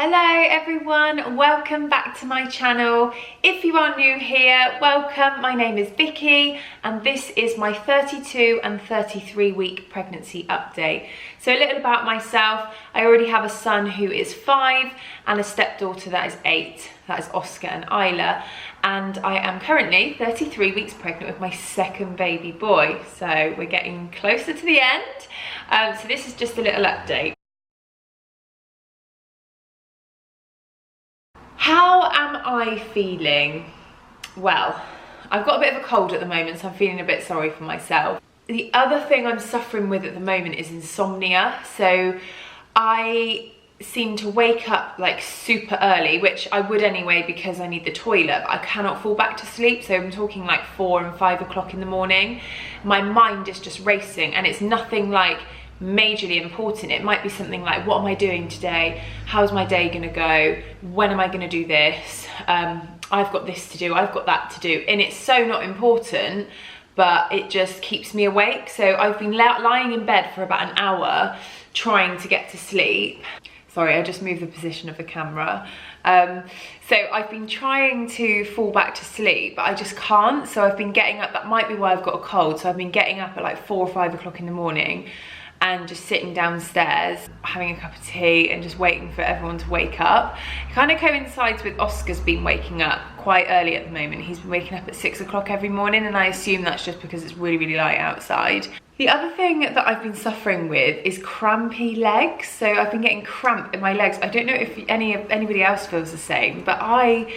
Hello everyone, welcome back to my channel. If you are new here, welcome. My name is Vicky and this is my 32 and 33 week pregnancy update. So a little about myself. I already have a son who is 5 and a stepdaughter that is 8. That is Oscar and Isla. And I am currently 33 weeks pregnant with my second baby boy. So we're getting closer to the end. So this is just a little update. How am I feeling? Well, I've got a bit of a cold at the moment, so I'm feeling a bit sorry for myself. The other thing I'm suffering with at the moment is insomnia. So I seem to wake up like super early, which I would anyway because I need the toilet, but I cannot fall back to sleep. So I'm talking like 4 and 5 o'clock in the morning. My mind is just racing and it's nothing like majorly important. It might be something like, what am I doing today? How's my day gonna go? When am I gonna do this? I've got this to do, I've got that to do. And it's so not important, but it just keeps me awake. So I've been lying in bed for about an hour trying to get to sleep. Sorry, I just moved the position of the camera. So I've been trying to fall back to sleep, but I just can't. So I've been getting up, that might be why I've got a cold. So I've been getting up at like 4 or 5 o'clock in the morning and just sitting downstairs, having a cup of tea and just waiting for everyone to wake up. It kind of coincides with Oscar's been waking up quite early at the moment. He's been waking up at 6 o'clock every morning and I assume that's just because it's really, really light outside. The other thing that I've been suffering with is crampy legs. So I've been getting cramp in my legs. I don't know if anybody else feels the same, but I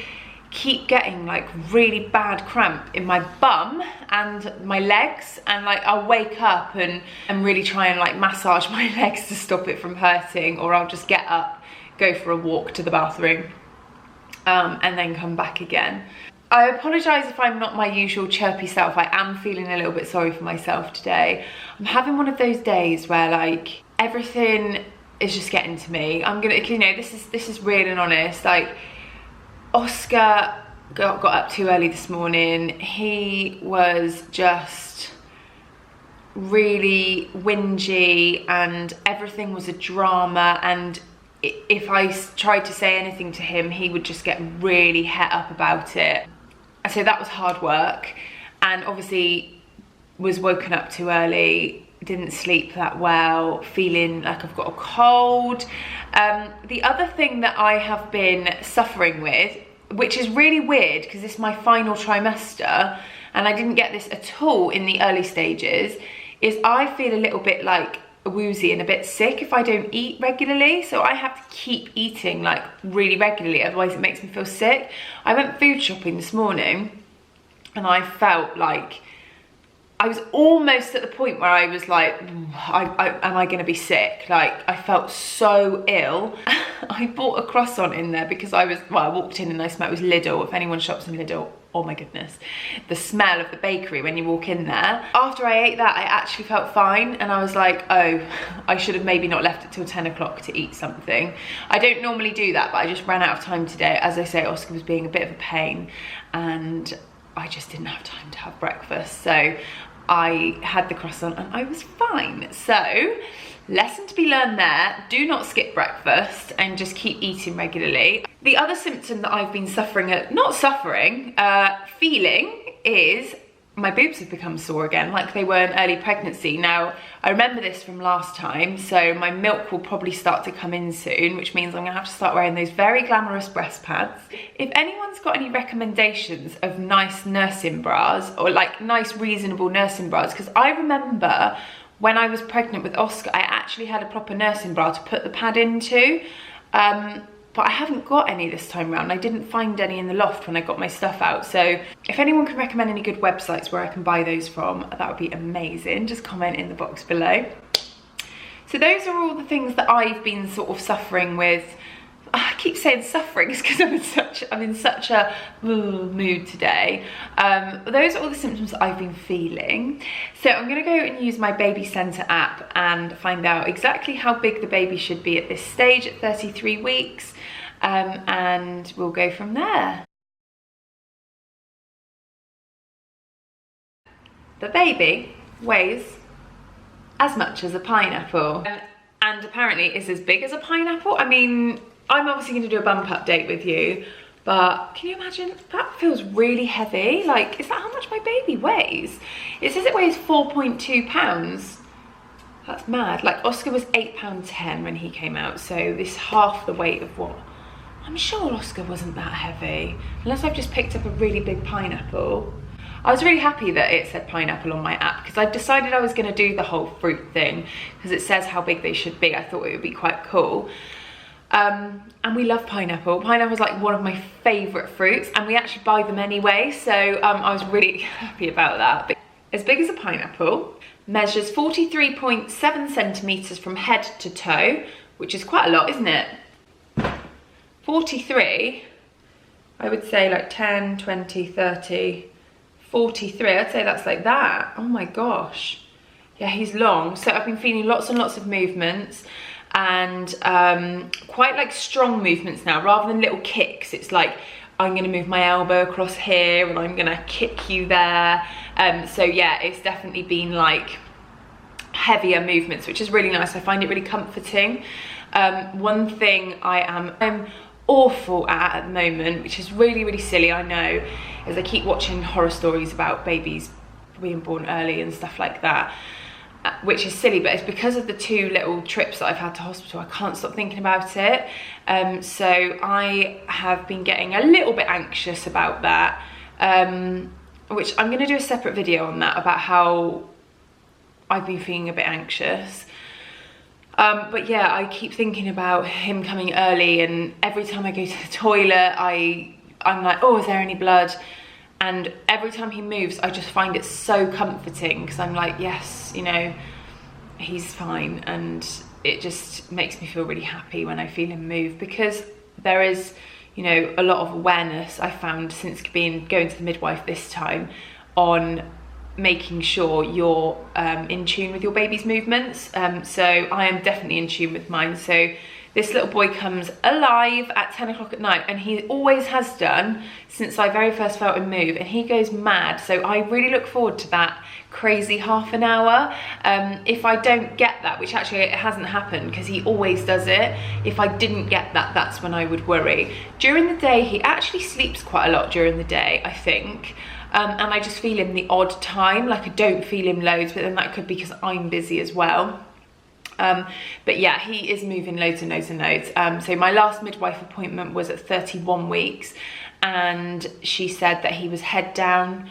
keep getting like really bad cramp in my bum and my legs, and like I'll wake up and really try and like massage my legs to stop it from hurting, or I'll just get up, go for a walk to the bathroom and then come back again. I apologise if I'm not my usual chirpy self. I am feeling a little bit sorry for myself today. I'm having one of those days where like everything is just getting to me. I'm gonna, you know, this is real and honest. Like Oscar got up too early this morning. He was just really whingy and everything was a drama, and if I tried to say anything to him, he would just get really het up about it. So that was hard work, and obviously was woken up too early, didn't sleep that well, feeling like I've got a cold. The other thing that I have been suffering with, which is really weird because this is my final trimester and I didn't get this at all in the early stages, is I feel a little bit like woozy and a bit sick if I don't eat regularly. So I have to keep eating like really regularly, otherwise it makes me feel sick. I went food shopping this morning and I felt like I was almost at the point where I was like, am I gonna be sick? Like I felt so ill. I bought a croissant in there because I walked in and I smelled, it was Lidl. If anyone shops in Lidl, oh my goodness, the smell of the bakery when you walk in there. After I ate that, I actually felt fine and I was like, oh, I should have maybe not left it till 10 o'clock to eat something. I don't normally do that, but I just ran out of time today. As I say, Oscar was being a bit of a pain and I just didn't have time to have breakfast. So I had the croissant and I was fine. So lesson to be learned there, do not skip breakfast and just keep eating regularly. The other symptom that I've been feeling is my boobs have become sore again, like they were in early pregnancy. Now, I remember this from last time, so my milk will probably start to come in soon, which means I'm gonna have to start wearing those very glamorous breast pads. If anyone's got any recommendations of nice nursing bras, or like nice reasonable nursing bras, because I remember when I was pregnant with Oscar, I actually had a proper nursing bra to put the pad into, but I haven't got any this time around. I didn't find any in the loft when I got my stuff out. So if anyone can recommend any good websites where I can buy those from, that would be amazing. Just comment in the box below. So those are all the things that I've been sort of suffering with. I keep saying suffering, it's because I'm in such a mood today. Those are all the symptoms that I've been feeling. So I'm gonna go and use my Baby Centre app and find out exactly how big the baby should be at this stage at 33 weeks. And we'll go from there. The baby weighs as much as a pineapple. And apparently is as big as a pineapple. I mean, I'm obviously going to do a bump update with you, but can you imagine? That feels really heavy. Like, is that how much my baby weighs? It says it weighs 4.2 pounds. That's mad. Like, Oscar was £8.10 when he came out, so this half the weight of what? I'm sure Oscar wasn't that heavy, unless I've just picked up a really big pineapple. I was really happy that it said pineapple on my app, because I decided I was going to do the whole fruit thing, because it says how big they should be. I thought it would be quite cool. And we love pineapple. Pineapple is like one of my favourite fruits, and we actually buy them anyway, so I was really happy about that. But as big as a pineapple, measures 43.7 centimetres from head to toe, which is quite a lot, isn't it? 43, I would say like 10, 20, 30, 43, I'd say that's like that. Oh my gosh. Yeah, he's long. So I've been feeling lots and lots of movements, and quite like strong movements now, rather than little kicks. It's like, I'm gonna move my elbow across here and I'm gonna kick you there. So yeah, it's definitely been like heavier movements, which is really nice. I find it really comforting. One thing I'm awful at the moment, which is really, really silly, I know, is I keep watching horror stories about babies being born early and stuff like that, which is silly, but it's because of the 2 little trips that I've had to hospital. I can't stop thinking about it. So I have been getting a little bit anxious about that, which I'm going to do a separate video on that, about how I've been feeling a bit anxious. But yeah, I keep thinking about him coming early, and every time I go to the toilet, I'm like, oh, is there any blood? And every time he moves, I just find it so comforting, because I'm like, yes, you know, he's fine. And it just makes me feel really happy when I feel him move, because there is, you know, a lot of awareness I found since going to the midwife this time on making sure you're in tune with your baby's movements. So I am definitely in tune with mine. So this little boy comes alive at 10 o'clock at night, and he always has done since I very first felt him move, and he goes mad. So I really look forward to that crazy half an hour. If I don't get that, which actually it hasn't happened because he always does it, if I didn't get that, that's when I would worry. During the day, he actually sleeps quite a lot during the day, I think. And I just feel him the odd time, like I don't feel him loads, but then that could be because I'm busy as well. But yeah, he is moving loads and loads and loads. So my last midwife appointment was at 31 weeks, and she said that he was head down.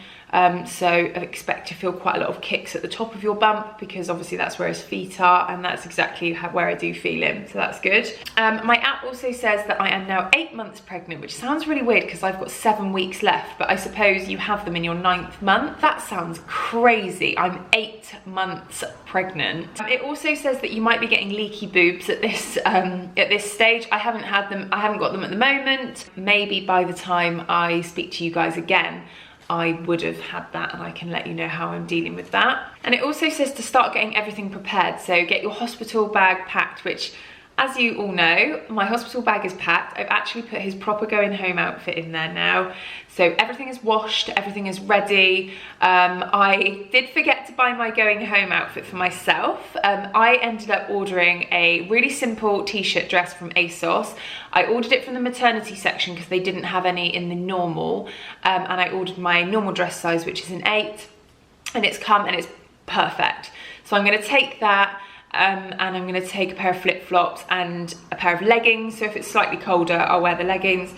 So I expect to feel quite a lot of kicks at the top of your bump, because obviously that's where his feet are, and that's exactly where I do feel him, so that's good. My app also says that I am now 8 months pregnant, which sounds really weird because I've got 7 weeks left, but I suppose you have them in your 9th month. That sounds crazy. I'm 8 months pregnant. It also says that you might be getting leaky boobs at this stage. I haven't got them at the moment. Maybe by the time I speak to you guys again, I would have had that, and I can let you know how I'm dealing with that. And it also says to start getting everything prepared. So get your hospital bag packed, which, as you all know, my hospital bag is packed. I've actually put his proper going home outfit in there now. So everything is washed, everything is ready. I did forget to buy my going home outfit for myself. I ended up ordering a really simple t-shirt dress from ASOS. I ordered it from the maternity section because they didn't have any in the normal. And I ordered my normal dress size, which is an 8. And it's come and it's perfect. So I'm gonna take that, and I'm gonna take a pair of flip-flops and a pair of leggings. So if it's slightly colder, I'll wear the leggings.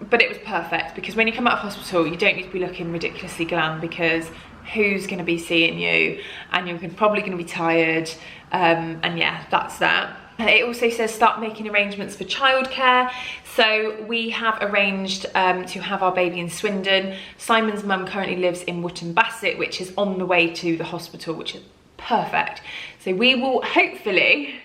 But it was perfect, because when you come out of hospital, you don't need to be looking ridiculously glam, because who's gonna be seeing you, and you're probably gonna be tired. And yeah, that's that. It also says start making arrangements for childcare. So we have arranged to have our baby in Swindon. Simon's mum currently lives in Wootton Bassett, which is on the way to the hospital, which is perfect. So we will hopefully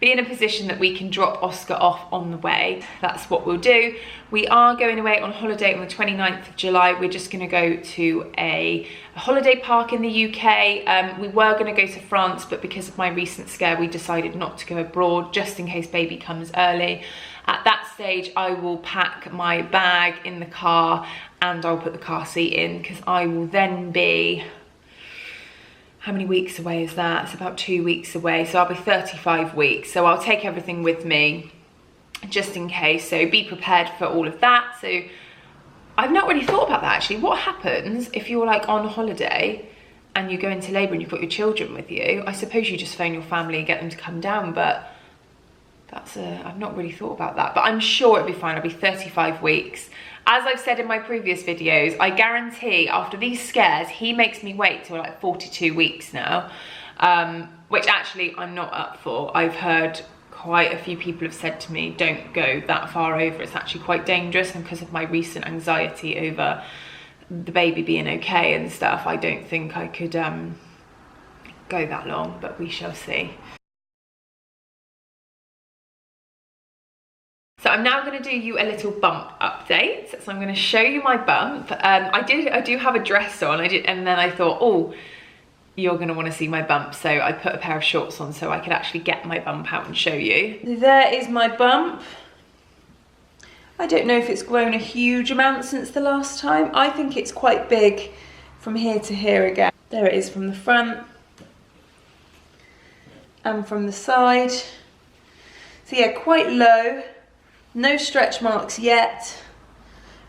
be in a position that we can drop Oscar off on the way. That's what we'll do. We are going away on holiday on the 29th of July. We're just gonna go to a holiday park in the UK. We were gonna go to France, but because of my recent scare, we decided not to go abroad, just in case baby comes early. At that stage, I will pack my bag in the car, and I'll put the car seat in, because I will then be, how many weeks away is that? It's about 2 weeks away, so I'll be 35 weeks. So I'll take everything with me. just in case. So be prepared for all of that. So I've not really thought about that actually. What happens if you're like on holiday and you go into labour and you've got your children with you? I suppose you just phone your family and get them to come down, but I've not really thought about that. But I'm sure it'll be fine. I'll be 35 weeks. As I've said in my previous videos, I guarantee after these scares, he makes me wait till like 42 weeks now, which actually I'm not up for. I've heard quite a few people have said to me, don't go that far over. It's actually quite dangerous, and because of my recent anxiety over the baby being okay and stuff, I don't think I could go that long, but we shall see. So I'm now going to do you a little bump update. So I'm going to show you my bump. I do have a dress on, and then I thought, oh, you're going to want to see my bump, so I put a pair of shorts on so I could actually get my bump out and show you. There is my bump. I don't know if it's grown a huge amount since the last time. I think it's quite big from here to here again. There it is from the front and from the side. So yeah, quite low, no stretch marks yet,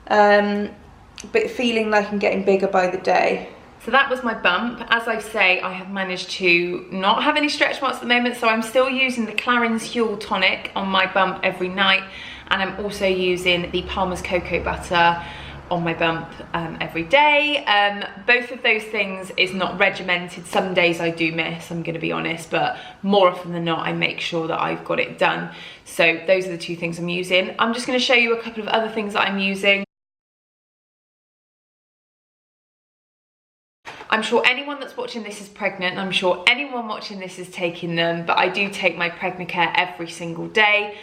but feeling like I'm getting bigger by the day. So that was my bump. As I say, I have managed to not have any stretch marks at the moment, so I'm still using the Clarins Huel tonic on my bump every night, and I'm also using the Palmer's cocoa butter on my bump every day. Both of those things is not regimented. Some days I do miss, I'm gonna be honest, but more often than not I make sure that I've got it done. So those are the two things I'm using. I'm just gonna show you a couple of other things that I'm using. I'm sure anyone that's watching this is pregnant. I'm sure anyone watching this is taking them, but I do take my Pregnacare every single day.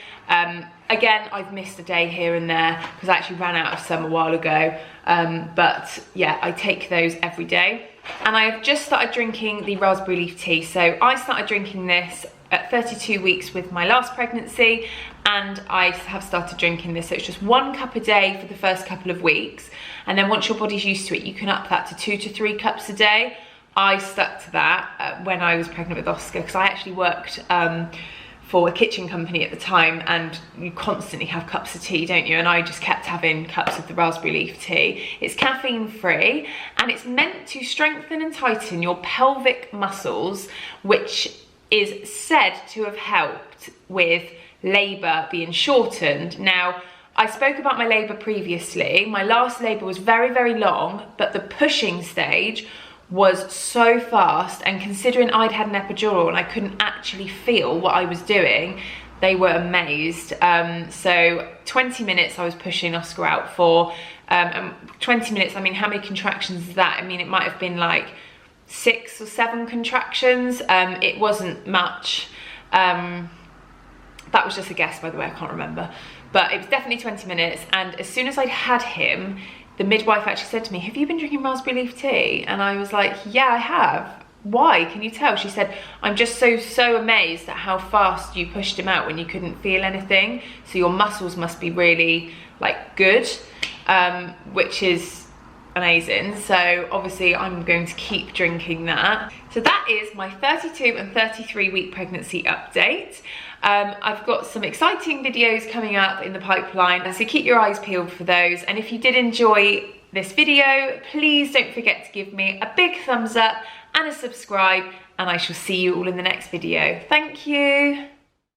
Again, I've missed a day here and there because I actually ran out of some a while ago. But yeah, I take those every day. And I have just started drinking the raspberry leaf tea. So I started drinking this at 32 weeks with my last pregnancy, and I have started drinking this. So it's just 1 cup a day for the first couple of weeks. And then once your body's used to it, you can up that to 2 to 3 cups a day. I stuck to that when I was pregnant with Oscar, because I actually worked for a kitchen company at the time, and you constantly have cups of tea, don't you? And I just kept having cups of the raspberry leaf tea. It's caffeine free, and it's meant to strengthen and tighten your pelvic muscles, which is said to have helped with labour being shortened. Now, I spoke about my labour previously. My last labour was very, very long, but the pushing stage was so fast, and considering I'd had an epidural and I couldn't actually feel what I was doing, they were amazed. So 20 minutes I was pushing Oscar out for. 20 minutes, I mean, how many contractions is that? I mean, it might have been like 6 or 7 contractions. It wasn't much. That was just a guess, by the way, I can't remember. But it was definitely 20 minutes, and as soon as I'd had him, the midwife actually said to me, have you been drinking raspberry leaf tea? And I was like, yeah, I have. Why? Can you tell? She said, I'm just so amazed at how fast you pushed him out when you couldn't feel anything. So your muscles must be really like good, which is amazing. So obviously I'm going to keep drinking that. So that is my 32 and 33 week pregnancy update. I've got some exciting videos coming up in the pipeline, so keep your eyes peeled for those. And if you did enjoy this video, please don't forget to give me a big thumbs up and a subscribe, and I shall see you all in the next video. Thank you.